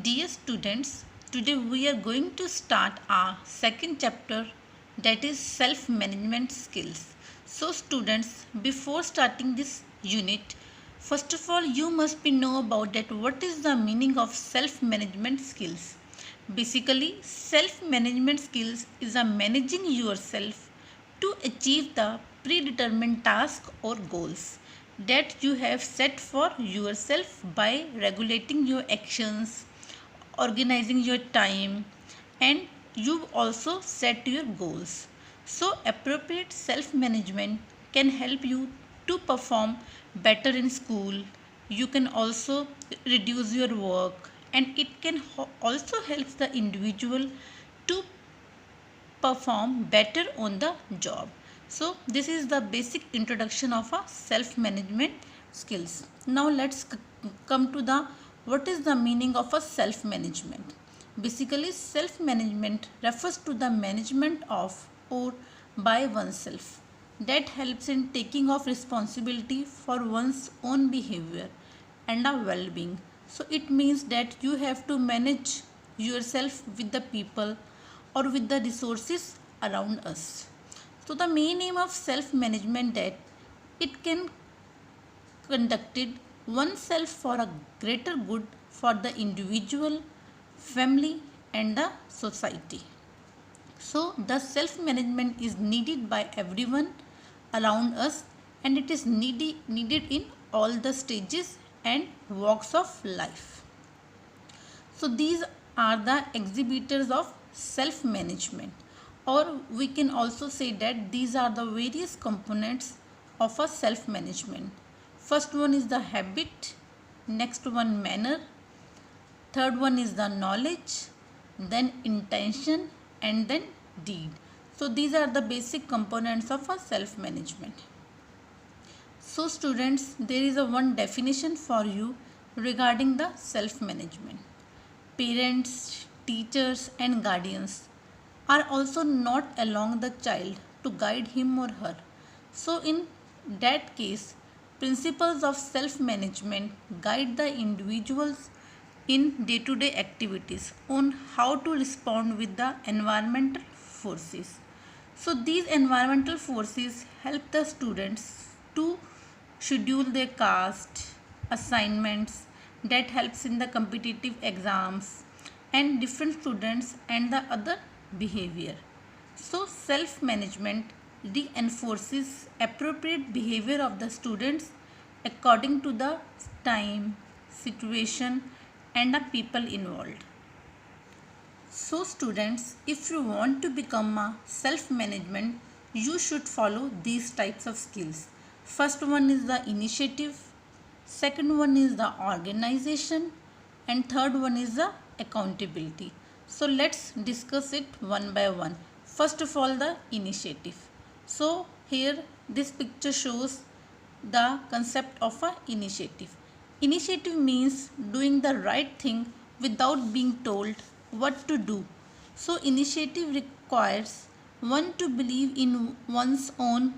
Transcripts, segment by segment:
Dear students, today we are going to start our second chapter, that is self management skills. So students, before starting this unit, first of all you must be know about that what is the meaning of self management skills. Basically, self management skills is a managing yourself to achieve the predetermined task or goals that you have set for yourself by regulating your actions, organizing your time, and you also set your goals. So appropriate self management can help you to perform better in school. You can also reduce your work, and it can also help the individual to perform better on the job. So this is the basic introduction of a self management skills. Now let's come to the what is the meaning of a self management. Basically, self management refers to the management of or by oneself that helps in taking of responsibility for one's own behavior and a well-being. So it means that you have to manage yourself with the people or with the resources around us. So the main aim of self management that it can conducted oneself for a greater good for the individual, family, and the society. So the self management is needed by everyone around us, and it is needed in all the stages and walks of life. So these are the exhibitors of self management, or we can also say that these are the various components of a self management. First one is the habit, next one manner, third one is the knowledge, then intention, and then deed. So these are the basic components of a self management. So students, there is a one definition for you regarding the self management. Parents, teachers, and guardians are also not along the child to guide him or her. So in that case, principles of self management guide the individuals in day to day activities on how to respond with the environmental forces. So these environmental forces help the students to schedule their cast assignments that helps in the competitive exams and different students and the other behavior. So self management reinforces appropriate behavior of the students according to the time, situation, and the people involved. So students, if you want to become a self-management, you should follow these types of skills. First one is the initiative, second one is the organization, and third one is the accountability. So let's discuss it one by one. First of all, the initiative. So here this picture shows the concept of a initiative. Initiative means doing the right thing without being told what to do. So initiative requires one to believe in one's own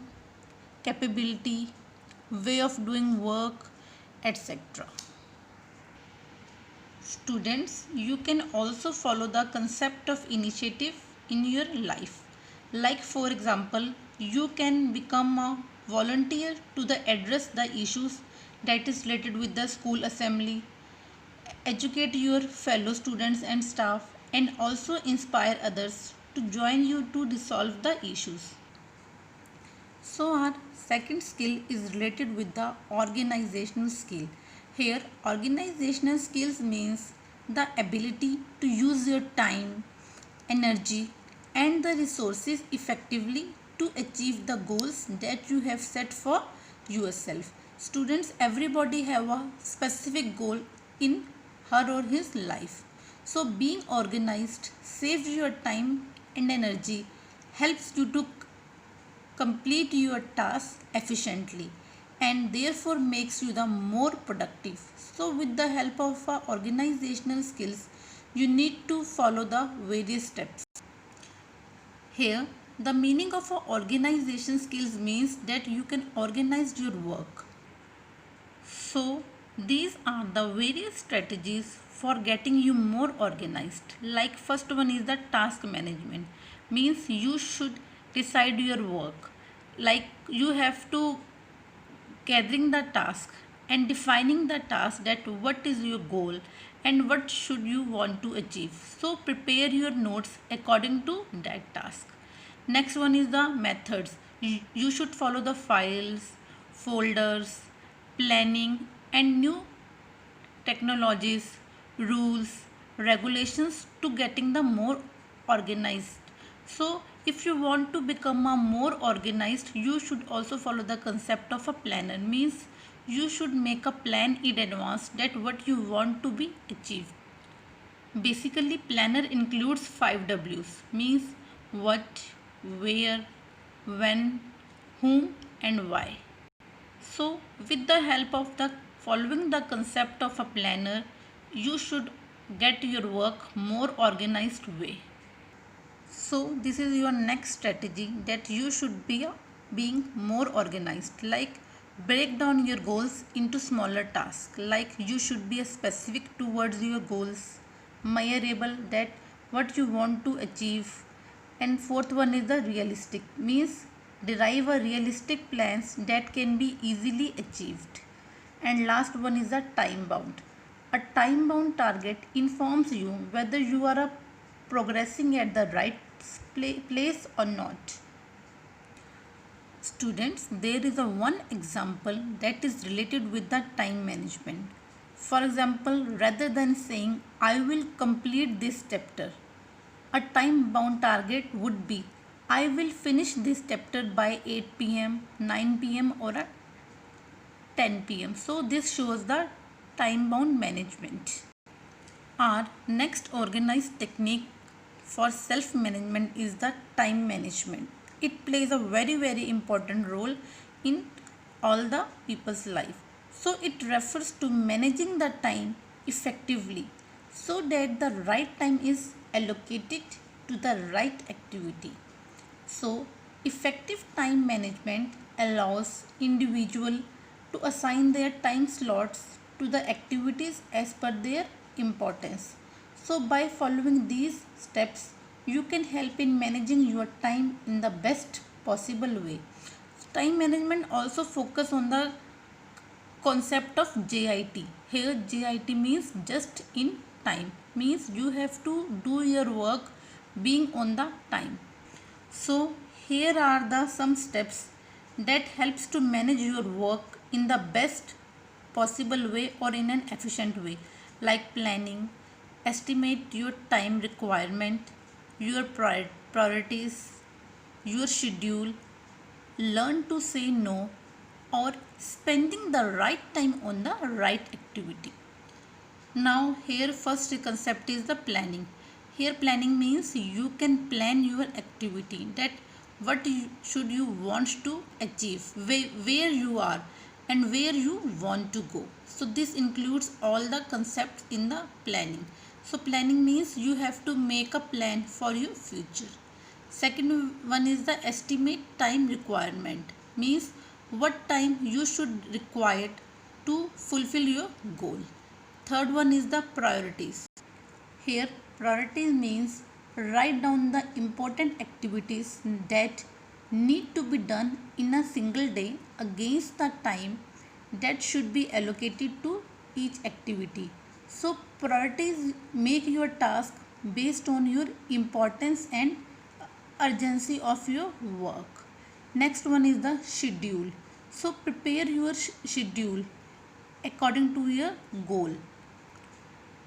capability, way of doing work, etc. Students, you can also follow the concept of initiative in your life. Like for example, you can become a volunteer to address the issues that is related with the school assembly, educate your fellow students and staff, and also inspire others to join you to resolve the issues. So our second skill is related with the organizational skill. Here organizational skills means the ability to use your time, energy, and the resources effectively to achieve the goals that you have set for yourself. Students, everybody have a specific goal in her or his life. So being organized saves your time and energy, helps you to complete your task efficiently, and therefore makes you the more productive. So with the help of organizational skills, you need to follow the various steps. Here the meaning of organization skills means that you can organize your work. So these are the various strategies for getting you more organized. Like first one is the task management, means you should decide your work. Like you have to gathering the task and defining the task, that what is your goal and what should you want to achieve. So prepare your notes according to that task. Next one is the methods. You should follow the files, folders, planning and new technologies, rules, regulations to getting the more organized. So if you want to become a more organized, you should also follow the concept of a planner, means you should make a plan in advance that what you want to be achieved. Basically planner includes 5 W's, means what, where, when, whom and why. So with the help of the following the concept of a planner, you should get your work more organized way. So this is your next strategy, that you should be being more organized. Like break down your goals into smaller tasks. Like you should be specific towards your goals, measurable, that what you want to achieve. And fourth one is the realistic, means derive a realistic plans that can be easily achieved. And last one is the time bound. A time bound target informs you whether you are progressing at the right place or not. Students, there is a one example that is related with the time management. For example, rather than saying I will complete this chapter, a time bound target would be I will finish this chapter by 8 pm, 9 pm or 10 pm. So this shows the time bound management. Our next organized technique for self management is the time management. It plays a very important role in all the people's life. So it refers to managing the time effectively so that the right time is allocated to the right activity. So effective time management allows individual to assign their time slots to the activities as per their importance. So by following these steps, you can help in managing your time in the best possible way. Time management also focus on the concept of JIT. Here JIT means just in time, means you have to do your work being on the time. So here are the some steps that helps to manage your work in the best possible way or in an efficient way, like planning, estimate your time requirement, your priorities, your schedule, learn to say no, or spending the right time on the right activity. Now here first concept is the planning. Here planning means you can plan your activity, that what should you want to achieve, where you are and where you want to go. So this includes all the concepts in the planning. So planning means you have to make a plan for your future. Second one is the estimate time requirement, means what time you should require to fulfill your goal. Third one is the priorities. Here priorities means write down the important activities that need to be done in a single day against the time that should be allocated to each activity. So priorities make your task based on your importance and urgency of your work. Next one is the schedule. So prepare your schedule according to your goal.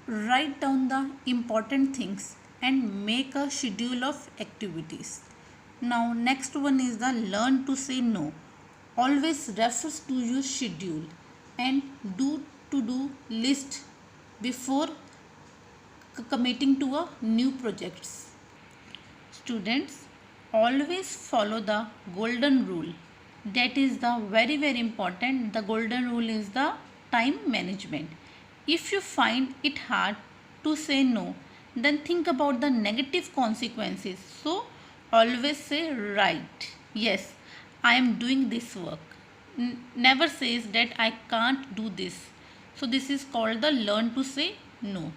Write down the important things and make a schedule of activities. Now next one is the learn to say no. Always refers to your schedule and do to-do list before committing to a new projects. Students, always follow the golden rule. That is the very important. The golden rule is the time management. If you find it hard to say no, then think about the negative consequences. So always say right. Yes, I am doing this work. Never says that I can't do this. So this is called the learn to say No.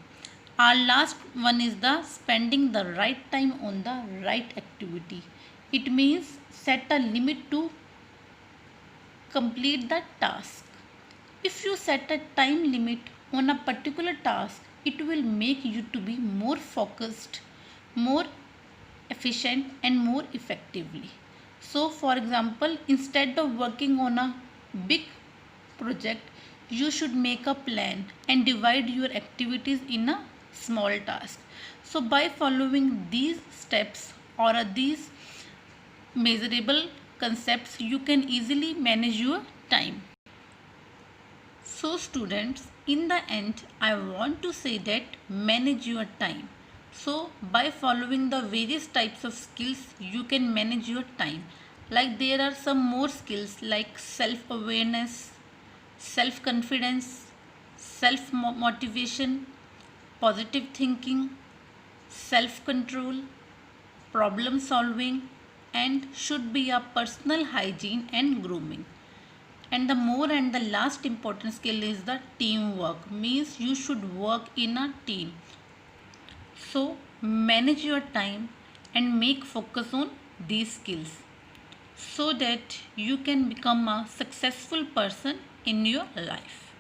Our last one is the spending the right time on the right activity. It means set a limit to complete the task. If you set a time limit on a particular task, it will make you to be more focused, more efficient and more effectively. So for example, instead of working on a big project, you should make a plan and divide your activities in a small task. So by following these steps or these measurable concepts, you can easily manage your time. So students, in the end, I want to say that manage your time. So by following the various types of skills, you can manage your time. Like there are some more skills like self-awareness, self-confidence, self-motivation, positive thinking, self-control, problem solving, and should be a personal hygiene and grooming. And the more and the last important skill is the teamwork, means you should work in a team. So manage your time and make focus on these skills so that you can become a successful person in your life.